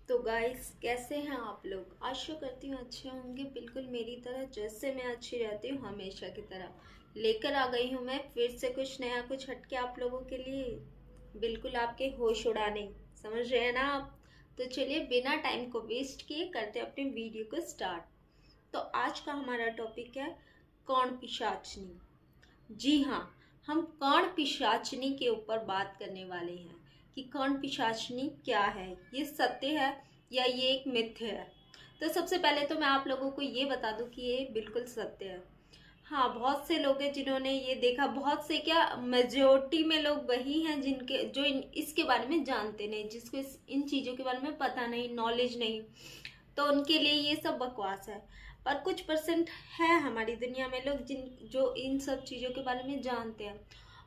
तो गाइस, कैसे हैं आप लोग? आशा करती हूँ अच्छे होंगे, बिल्कुल मेरी तरह। जैसे मैं अच्छी रहती हूँ हमेशा की तरह लेकर आ गई हूँ मैं फिर से कुछ नया, कुछ हटके आप लोगों के लिए, बिल्कुल आपके होश उड़ाने। समझ रहे हैं ना आप? तो चलिए बिना टाइम को वेस्ट किए करते हैं अपने वीडियो को स्टार्ट। तो आज का हमारा टॉपिक है कौन पिशाचनी। जी हाँ, हम कर्ण पिशाचनी के ऊपर बात करने वाले हैं कि कर्ण पिशाचनी क्या है, ये सत्य है या ये एक मिथ्य है। तो सबसे पहले तो मैं आप लोगों को ये बता दूं कि ये बिल्कुल सत्य है। हाँ, बहुत से लोग हैं जिन्होंने ये देखा, बहुत से क्या, मेजोरिटी में लोग वही हैं जिनके जो इसके बारे में जानते नहीं, जिसको इन चीज़ों के बारे में पता नहीं, नॉलेज नहीं। तो उनके लिए ये सब बकवास है। पर कुछ परसेंट है हमारी दुनिया में लोग जो इन सब चीज़ों के बारे में जानते हैं।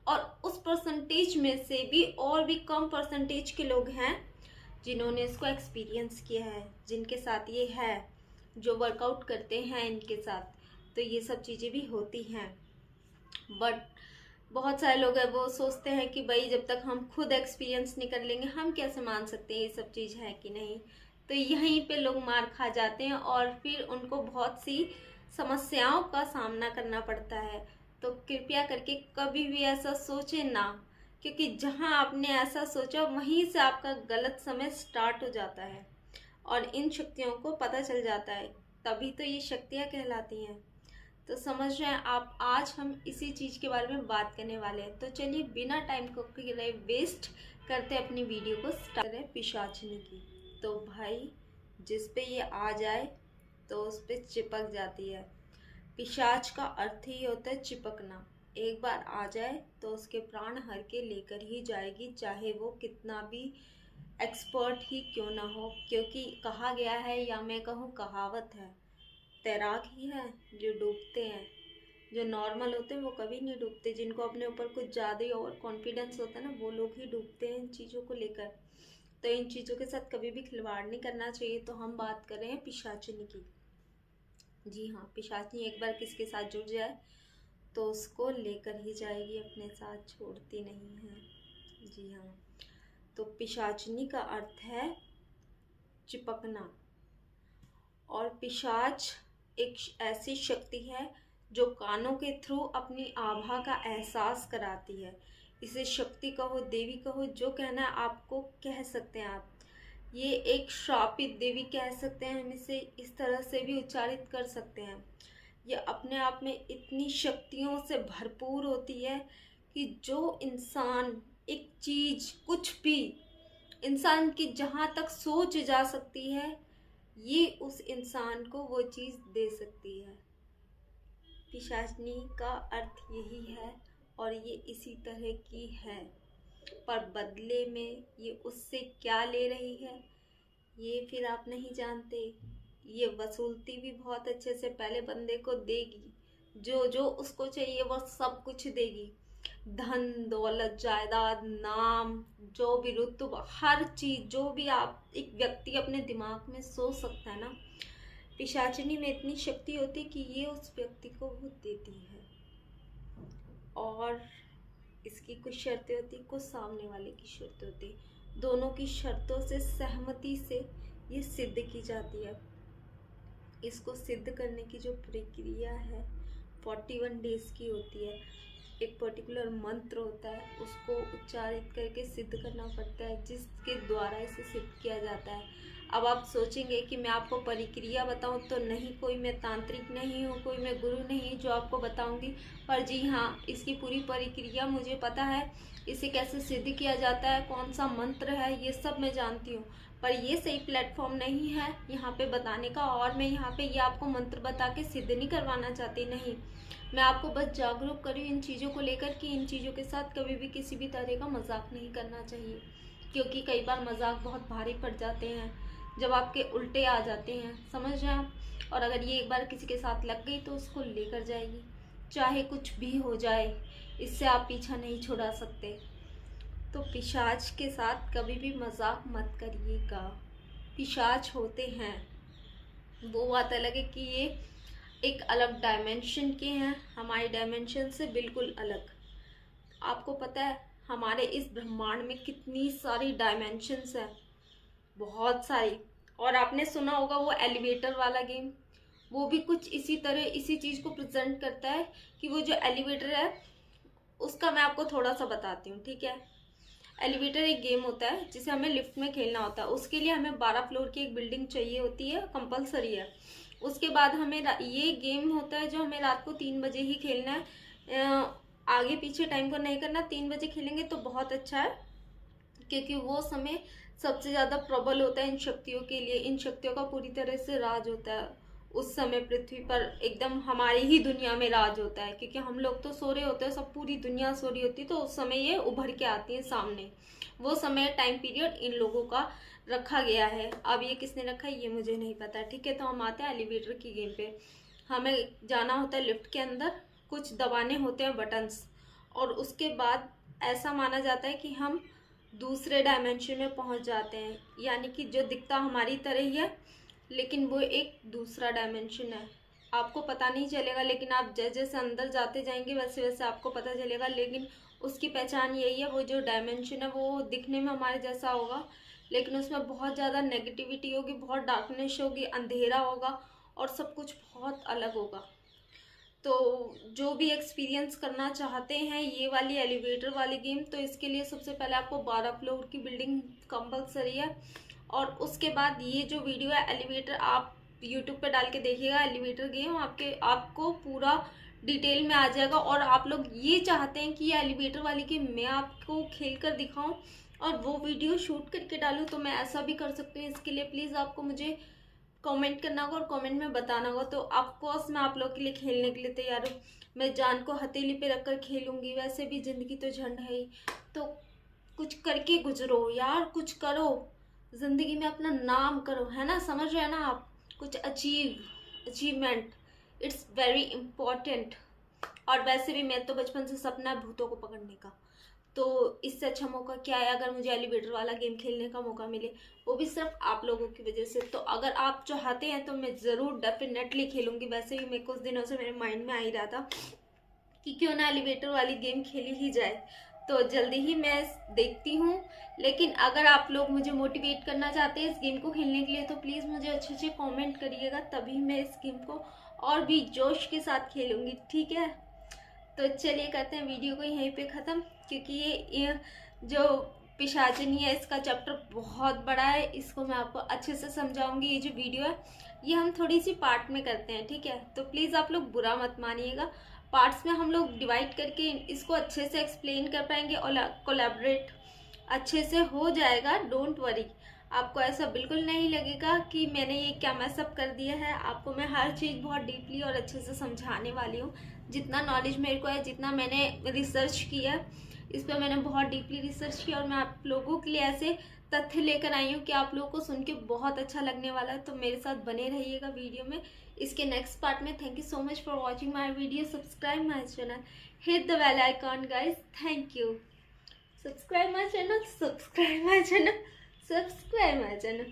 और उस परसेंटेज में से भी और भी कम परसेंटेज के लोग हैं जिन्होंने इसको एक्सपीरियंस किया है, जिनके साथ ये है, जो वर्कआउट करते हैं इनके साथ। तो ये सब चीज़ें भी होती हैं। बट बहुत सारे लोग हैं वो सोचते हैं कि भाई जब तक हम खुद एक्सपीरियंस नहीं कर लेंगे हम कैसे मान सकते हैं ये सब चीज़ है कि नहीं। तो यहीं पे लोग मार खा जाते हैं और फिर उनको बहुत सी समस्याओं का सामना करना पड़ता है। तो कृपया करके कभी भी ऐसा सोचें ना, क्योंकि जहां आपने ऐसा सोचा वहीं से आपका गलत समय स्टार्ट हो जाता है और इन शक्तियों को पता चल जाता है। तभी तो ये शक्तियाँ कहलाती हैं। तो समझ रहे हैं आप, आज हम इसी चीज़ के बारे में बात करने वाले हैं। तो चलिए बिना टाइम को के लिए वेस्ट करते अपनी वीडियो को स्टार्ट करें पिशाचनी की। तो भाई, जिस पे ये आ जाए तो उस पे चिपक जाती है। पिशाच का अर्थ ही होता है चिपकना। एक बार आ जाए तो उसके प्राण हर के लेकर ही जाएगी, चाहे वो कितना भी एक्सपर्ट ही क्यों ना हो। क्योंकि कहा गया है, या मैं कहूँ कहावत है, तैराक ही है जो डूबते हैं, जो नॉर्मल होते हैं वो कभी नहीं डूबते। जिनको अपने ऊपर कुछ ज़्यादा ही ओवर कॉन्फिडेंस होता है ना, वो लोग ही डूबते हैं इन चीज़ों को लेकर। तो इन चीज़ों के साथ कभी भी खिलवाड़ नहीं करना चाहिए। तो हम बात कर रहे हैं पिशाचिनी की। जी हाँ, पिशाचिनी एक बार किसके साथ जुड़ जाए तो उसको लेकर ही जाएगी अपने साथ, छोड़ती नहीं है। जी हाँ, तो पिशाचिनी का अर्थ है चिपकना। और पिशाच एक ऐसी शक्ति है जो कानों के थ्रू अपनी आभा का एहसास कराती है। इसे शक्ति कहो, देवी कहो, जो कहना है आपको कह सकते हैं आप। ये एक श्रापित देवी कह सकते हैं, हम इसे इस तरह से भी उच्चारित कर सकते हैं। ये अपने आप में इतनी शक्तियों से भरपूर होती है कि जो इंसान एक चीज, कुछ भी इंसान की जहाँ तक सोच जा सकती है, ये उस इंसान को वो चीज़ दे सकती है। पिशाचनी का अर्थ यही है और ये इसी तरह की है। पर बदले में ये उससे क्या ले रही है ये फिर आप नहीं जानते। ये वसूलती भी बहुत अच्छे से, पहले बंदे को देगी, जो जो उसको चाहिए वो सब कुछ देगी। धन दौलत, जायदाद, नाम, जो भी रुतबा, हर चीज जो भी आप एक व्यक्ति अपने दिमाग में सोच सकता है ना, पिशाचिनी में इतनी शक्ति होती है कि ये उस व्यक्ति को वो देती है। और इसकी कुछ शर्तें होती, कुछ सामने वाले की शर्तें होती, दोनों की शर्तों से सहमति से ये सिद्ध की जाती है। इसको सिद्ध करने की जो प्रक्रिया है 41 डेज की होती है। एक पर्टिकुलर मंत्र होता है, उसको उच्चारित करके सिद्ध करना पड़ता है, जिसके द्वारा इसे सिद्ध किया जाता है। अब आप सोचेंगे कि मैं आपको प्रक्रिया बताऊं, तो नहीं, कोई मैं तांत्रिक नहीं हूँ, कोई मैं गुरु नहीं जो आपको बताऊंगी। पर जी हाँ, इसकी पूरी प्रक्रिया मुझे पता है। इसे कैसे सिद्ध किया जाता है, कौन सा मंत्र है, ये सब मैं जानती हूँ। पर ये सही प्लेटफॉर्म नहीं है यहाँ पे बताने का, और मैं यहाँ पे ये आपको मंत्र बता के सिद्ध नहीं करवाना चाहती, नहीं। मैं आपको बस जागरूक करूँ इन चीज़ों को लेकर कि इन चीज़ों के साथ कभी भी किसी भी तरह का मजाक नहीं करना चाहिए। क्योंकि कई बार मजाक बहुत भारी पड़ जाते हैं जब आपके उल्टे आ जाते हैं, समझ रहे हैं आप। और अगर ये एक बार किसी के साथ लग गई तो उसको लेकर जाएगी, चाहे कुछ भी हो जाए, इससे आप पीछा नहीं छुड़ा सकते। तो पिशाच के साथ कभी भी मजाक मत करिएगा। पिशाच होते हैं, वो बात अलग है कि ये एक अलग डायमेंशन के हैं, हमारे डायमेंशन से बिल्कुल अलग। आपको पता है हमारे इस ब्रह्मांड में कितनी सारी डायमेंशंस हैं, बहुत सारी। और आपने सुना होगा वो एलिवेटर वाला गेम, वो भी कुछ इसी तरह इसी चीज़ को प्रेजेंट करता है कि वो जो एलिवेटर है उसका मैं आपको थोड़ा सा बताती हूँ, ठीक है। एलिवेटर एक गेम होता है जिसे हमें लिफ्ट में खेलना होता है। उसके लिए हमें 12 फ्लोर की एक बिल्डिंग चाहिए होती है, कंपलसरी है। उसके बाद हमें ये गेम होता है जो हमें रात को 3 बजे ही खेलना है। आगे पीछे टाइम को नहीं करना। 3 बजे खेलेंगे तो बहुत अच्छा है, क्योंकि वो समय सबसे ज़्यादा प्रबल होता है इन शक्तियों के लिए। इन शक्तियों का पूरी तरह से राज होता है उस समय पृथ्वी पर, एकदम हमारी ही दुनिया में राज होता है, क्योंकि हम लोग तो सो रहे होते हैं, सब पूरी दुनिया सो रही होती है, तो उस समय ये उभर के आती है सामने। वो समय टाइम पीरियड इन लोगों का रखा गया है। अब ये किसने रखा है ये मुझे नहीं पता, ठीक है। तो हम आते हैं एलिवेटर की गेम पे। हमें जाना होता है लिफ्ट के अंदर, कुछ दबाने होते हैं बटन्स, और उसके बाद ऐसा माना जाता है कि हम दूसरे डायमेंशन में पहुंच जाते हैं। यानी कि जो दिखता हमारी तरह ही है, लेकिन वो एक दूसरा डायमेंशन है। आपको पता नहीं चलेगा, लेकिन आप जैसे जैसे अंदर जाते जाएंगे वैसे वैसे आपको पता चलेगा। लेकिन उसकी पहचान यही है, वो जो डायमेंशन है वो दिखने में हमारे जैसा होगा, लेकिन उसमें बहुत ज़्यादा नेगेटिविटी होगी, बहुत डार्कनेस होगी, अंधेरा होगा, और सब कुछ बहुत अलग होगा। तो जो भी एक्सपीरियंस करना चाहते हैं ये वाली एलिवेटर वाली गेम, तो इसके लिए सबसे पहले आपको 12 फ्लोर की बिल्डिंग कंपलसरी है। और उसके बाद ये जो वीडियो है एलिवेटर, आप यूट्यूब पे डाल के देखिएगा एलिवेटर गेम, आपको पूरा डिटेल में आ जाएगा। और आप लोग ये चाहते हैं कि ये एलिवेटर वाली गेम मैं आपको खेल कर दिखाऊँ और वो वीडियो शूट करके डालूँ, तो मैं ऐसा भी कर सकती हूँ। इसके लिए प्लीज़ आपको मुझे कमेंट करना होगा और कमेंट में बताना होगा। तो ऑफकोर्स मैं आप लोग के लिए खेलने के लिए तैयार हूँ। मैं जान को हथेली पे रखकर खेलूंगी, वैसे भी ज़िंदगी तो झंड है ही। तो कुछ करके गुजरो यार, कुछ करो ज़िंदगी में, अपना नाम करो, है ना, समझ रहे हैं ना आप। कुछ अचीवमेंट, इट्स वेरी इम्पॉर्टेंट। और वैसे भी मैं तो बचपन से सपना है भूतों को पकड़ने का, तो इससे अच्छा मौका क्या है अगर मुझे एलिवेटर वाला गेम खेलने का मौका मिले, वो भी सिर्फ आप लोगों की वजह से। तो अगर आप चाहते हैं तो मैं ज़रूर डेफिनेटली खेलूंगी। वैसे भी मैं कुछ दिनों से मेरे माइंड में आ ही रहा था कि क्यों ना एलिवेटर वाली गेम खेली ही जाए, तो जल्दी ही मैं देखती हूँ। लेकिन अगर आप लोग मुझे मोटिवेट करना चाहते हैं इस गेम को खेलने के लिए, तो प्लीज़ मुझे अच्छे अच्छे कमेंट करिएगा, तभी मैं इस गेम को और भी जोश के साथ खेलूँगी, ठीक है। तो चलिए करते हैं वीडियो को यहीं पे ख़त्म, क्योंकि ये जो पिशाचिनी है इसका चैप्टर बहुत बड़ा है, इसको मैं आपको अच्छे से समझाऊंगी। ये जो वीडियो है ये हम थोड़ी सी पार्ट में करते हैं, ठीक है। तो प्लीज़ आप लोग बुरा मत मानिएगा, पार्ट्स में हम लोग डिवाइड करके इसको अच्छे से एक्सप्लेन कर पाएंगे और कोलैबोरेट अच्छे से हो जाएगा। डोंट वरी, आपको ऐसा बिल्कुल नहीं लगेगा कि मैंने ये क्या मैसअप कर दिया है। आपको मैं हर चीज़ बहुत डीपली और अच्छे से समझाने वाली हूँ। जितना नॉलेज मेरे को है, जितना मैंने रिसर्च किया इस पर, मैंने बहुत डीपली रिसर्च किया, और मैं आप लोगों के लिए ऐसे तथ्य लेकर आई हूँ कि आप लोगों को सुन के बहुत अच्छा लगने वाला है। तो मेरे साथ बने रहिएगा वीडियो में, इसके नेक्स्ट पार्ट में। Thank you so much for watching my video. Subscribe my channel, hit the bell icon guys, thank you. subscribe my channel, subscribe my channel, subscribe my channel.